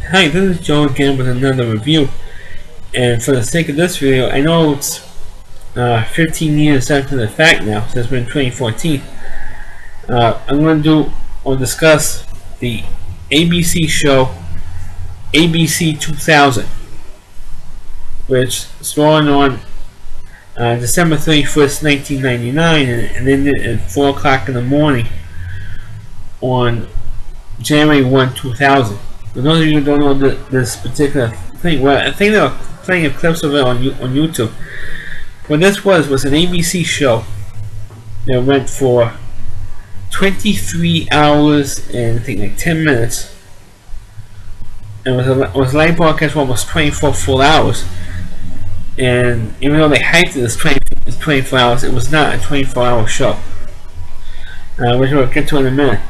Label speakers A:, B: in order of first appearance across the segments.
A: Hi, this is Joe again with another review, and for the sake of this video, I know it's 15 years after the fact now, since we're in 2014. I'm going to do or discuss the ABC show ABC 2000, which started on December 31st, 1999, and ended at 4 o'clock in the morning on January 1, 2000. For those of you who don't know this particular thing, well, I think there are plenty of clips of it on YouTube. What this was an ABC show that went for 23 hours and I think like 10 minutes. And it was live broadcast for almost 24 full hours. And even though they hyped it as 24 hours, it was not a 24-hour show, which we'll get to in a minute.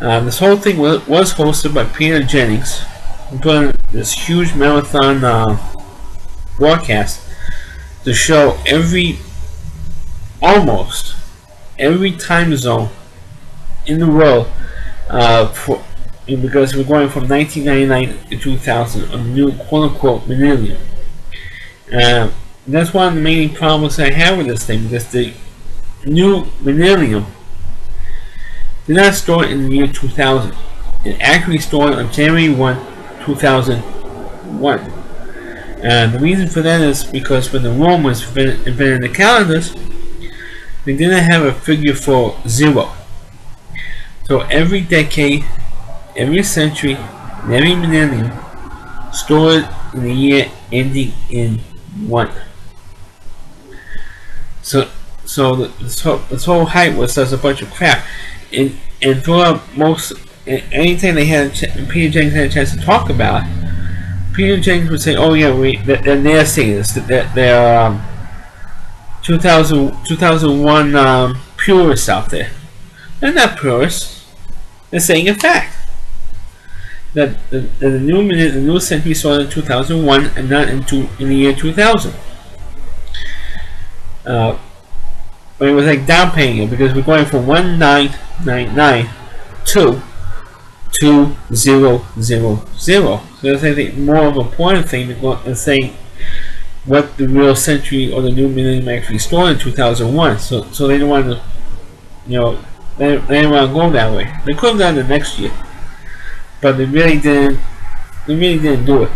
A: This whole thing was hosted by Peter Jennings, who put on this huge marathon broadcast to show almost every time zone in the world, because we're going from 1999 to 2000, a new quote-unquote millennium. That's one of the main problems I have with this thing, because the new millennium did not start in the year 2000. It actually started on January 1, 2001. And the reason for that is because when the Romans invented the calendars, they didn't have a figure for 0. So every decade, every century, and every millennium started in the year ending in 1. So this whole hype was just a bunch of crap. And throughout anytime they had Peter Jennings had a chance to talk about it, Peter Jennings would say, "Oh yeah, they're saying this, that they're 2001 purists out there." They're not purists. They're saying a fact that the new century started in 2001 and not in the year 2000. But it was like downplaying it, because we're going from 1999 to 2000. So that's I think more of an important thing than saying what the real century or the new millennium actually started in 2001. So they didn't want to, they didn't want to go that way. They could have done it next year, but they really didn't. They really didn't do it.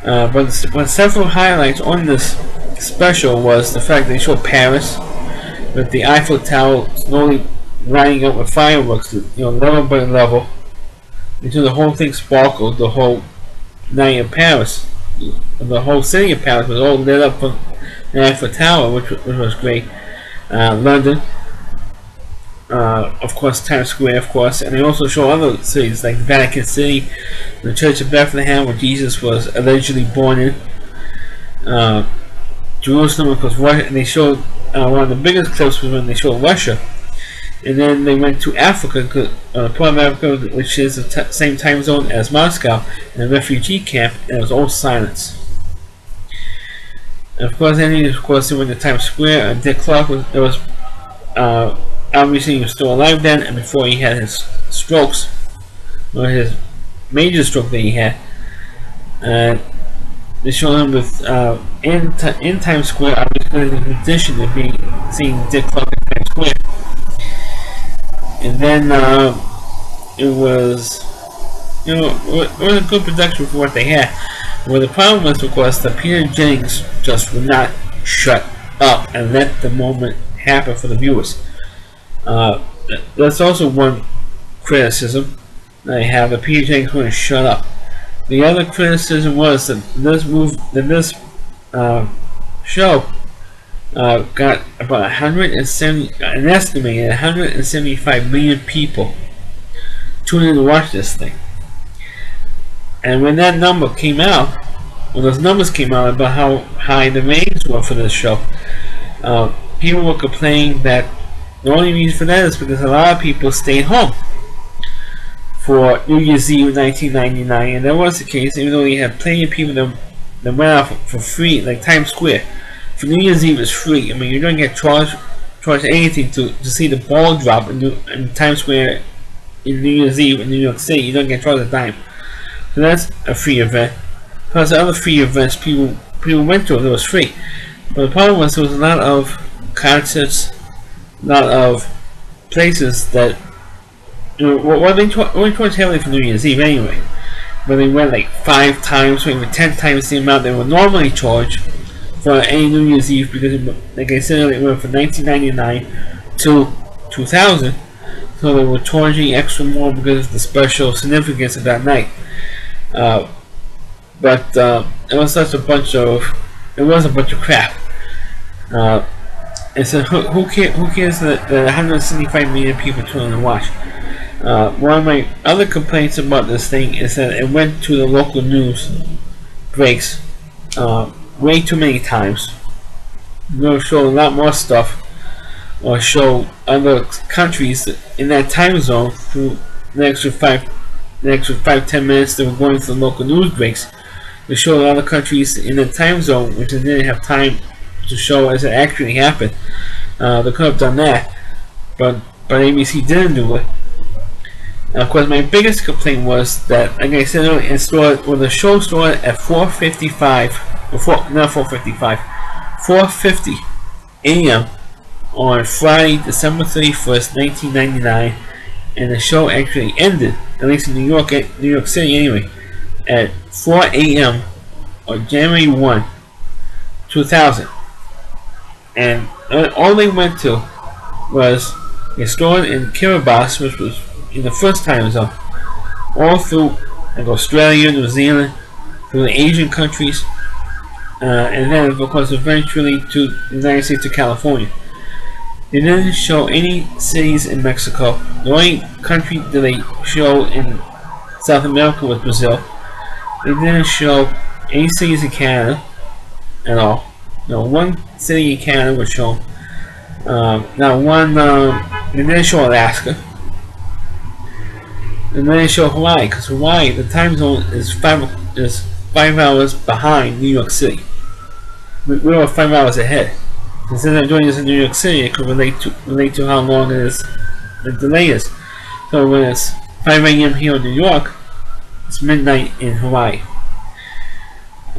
A: But several highlights on this special was the fact they showed Paris with the Eiffel Tower slowly lining up with fireworks, level by level, until the whole thing sparkled. The whole night of Paris, the whole city of Paris was all lit up from the Eiffel Tower, which was great. London, of course, Times Square, of course, and they also show other cities like the Vatican City, the Church of Bethlehem, where Jesus was allegedly born in. Jerusalem, of course, Russia, and they showed one of the biggest clips was when they showed Russia, and then they went to Africa, part of Africa, which is the same time zone as Moscow, and a refugee camp, and it was all silence. And of course, they went to Times Square, and Dick Clark was obviously he was still alive then, and before he had his strokes, or his major stroke that he had. They showed him with in Times Square, obviously in the condition of seeing Dick Clark in Times Square. And then it was a good production for what they had. Well, the problem was, of course, that Peter Jennings just would not shut up and let the moment happen for the viewers. That's also one criticism that I have, that Peter Jennings wouldn't shut up. The other criticism was that this show got about an estimated 175 million people tuning in to watch this thing. And when that number came out, when those numbers came out about how high the ratings were for this show, people were complaining that the only reason for that is because a lot of people stayed home for New Year's Eve 1999, and that was the case, even though you had plenty of people that went out for free, like Times Square. For New Year's Eve, it's free. I mean, you don't get charged anything to see the ball drop in Times Square in New Year's Eve in New York City. You don't get charged a dime. So that's a free event. Plus the other free events people went to, it was free. But the problem was there was a lot of concerts, a lot of places that, well, they charged heavily for New Year's Eve anyway. But they went like 5 times, or even 10 times the amount they would normally charge for any New Year's Eve, because, like I said, it went from 1999 to 2000. So they were charging extra more because of the special significance of that night. But it was such a bunch of, crap. And so who cares that 175 million people tune in and watch? One of my other complaints about this thing is that it went to the local news breaks way too many times. We're going to show a lot more stuff, or show other countries in that time zone through the extra 5-10 minutes that were going to the local news breaks. They show a lot of countries in the time zone which they didn't have time to show as it actually happened. They could have done that, but ABC didn't do it. Of course, my biggest complaint was that, like I said earlier, the show started at 4:50 a.m. on Friday, December 31st, 1999, and the show actually ended, at least in New York City anyway, at 4 a.m. on January 1, 2000. And all they went to was they started in Kiribati, which was in the first time zone, all through like Australia, New Zealand, through the Asian countries, and then of course eventually to the United States, to California. They didn't show any cities in Mexico. The only country that they showed in South America was Brazil. They didn't show any cities in Canada at all. No, one city in Canada was shown. Now they didn't show Alaska. And then they show Hawaii, because Hawaii, the time zone is 5 hours behind New York City. We were 5 hours ahead. Instead of doing this in New York City, it could relate to how long it is, the delay is. So when it's 5 a.m. here in New York, it's midnight in Hawaii.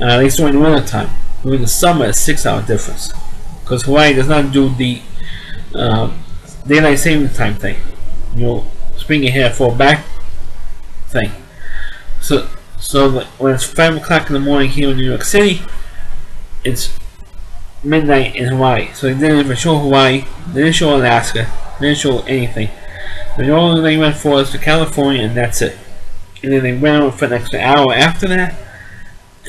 A: At least during the winter time. During the summer, it's 6-hour difference, because Hawaii does not do the daylight saving time thing. Spring ahead, fall back thing. So when it's 5 o'clock in the morning here in New York City, it's midnight in Hawaii. So they didn't even show Hawaii, they didn't show Alaska, they didn't show anything. The only thing they went for is to California, and that's it. And then they went on for an extra hour after that,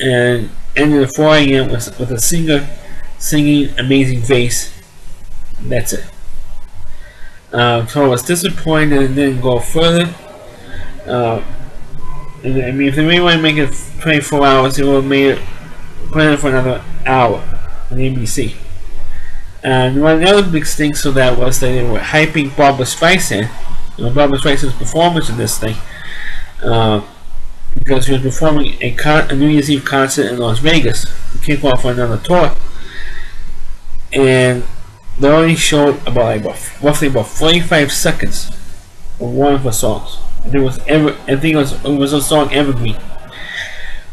A: and ended at 4 a.m. with a singer singing Amazing Grace. That's it. So I was disappointed and didn't go further. I mean, if they really want to make it 24 hours, they would have made it planned for another hour on ABC. And one of the other big stinks of that was that they were hyping Barbra Streisand, Barbra Streisand's performance in this thing, because she was performing a New Year's Eve concert in Las Vegas to kick off another tour, and they only showed roughly about 45 seconds of one of her songs. I think it was a song Evergreen.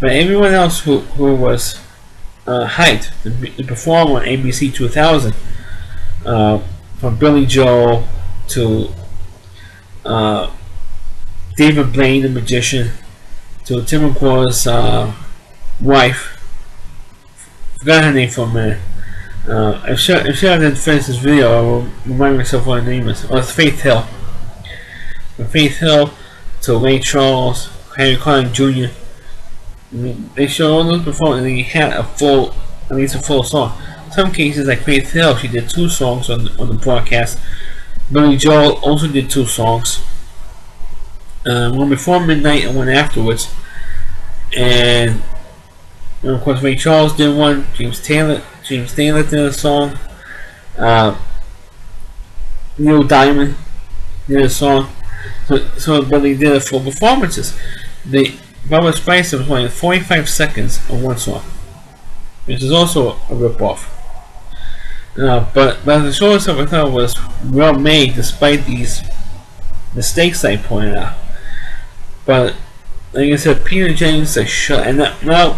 A: But everyone else who was hyped to perform on ABC 2000, from Billy Joel to David Blaine, the magician, to Tim McGraw's wife. Forgot her name for a minute. I'm sure I didn't finish this video. I will remind myself what her name is. Oh, it's Faith Hill. From Faith Hill to Ray Charles, Harry Connick Jr. I mean, they showed all those before, and they had at least a full song. In some cases, like Faith Hill, she did 2 songs on the broadcast. Billy Joel also did 2 songs. One before midnight and one afterwards. And of course, Ray Charles did one. James Taylor did a song. Neil Diamond did a song. But they did it for performances. Barbra Streisand was playing 45 seconds of one song, which is also a rip-off. But the show itself, I thought, was well made despite these mistakes I pointed out. But like I said, Peter Jennings is shut, and now,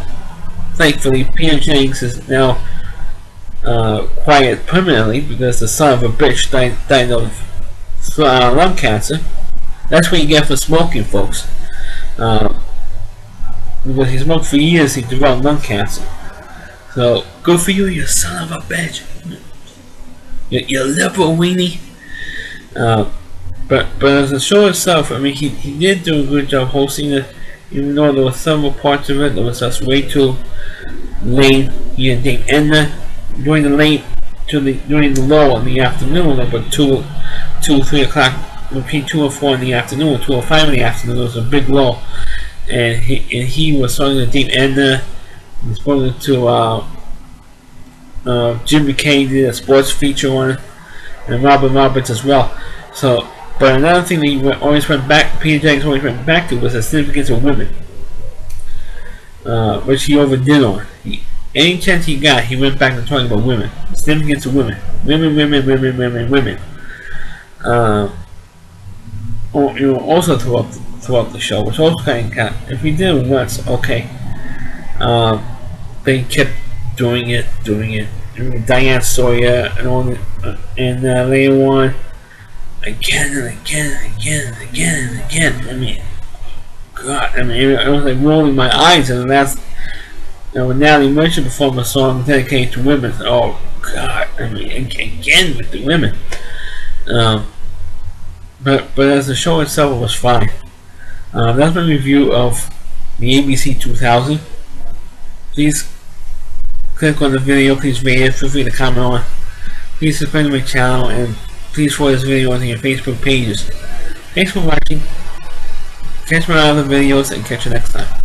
A: thankfully, Peter Jennings is now quiet permanently because the son of a bitch died of lung cancer. That's what you get for smoking, folks. Because he smoked for years, he developed lung cancer. So, good for you, you son of a bitch. You liberal weenie. But as the show itself, I mean, he did do a good job hosting it, even though there were several parts of it that was just way too late. He had Dame Edna during the lull in the afternoon, about 3 o'clock, between 2 and 4 in the afternoon, 2 or 5 in the afternoon. There was a big lull, and he was talking to Dame Edna. He was spoken to Jim McKay did a sports feature on it, and Robin Roberts as well. So, but another thing that he always went back, Peter Jennings always went back to, was the significance of women, which he overdid on. Any chance he got, he went back to talking about women, the significance of women, women. Also throughout the show, which also kind of, if he did it once, okay. They kept doing it. Diane Sawyer and all, and later on, again and again. I mean, God, I mean, I was like rolling my eyes, and that's, when Natalie Merchant performed a song dedicated to women. Oh God, I mean, again with the women. But as the show itself was fine. That's my review of the ABC 2000. Please click on the video, please rate it, feel free to comment on it. Please subscribe to my channel, and please follow this video on your Facebook pages. Thanks for watching. Catch my other videos, and catch you next time.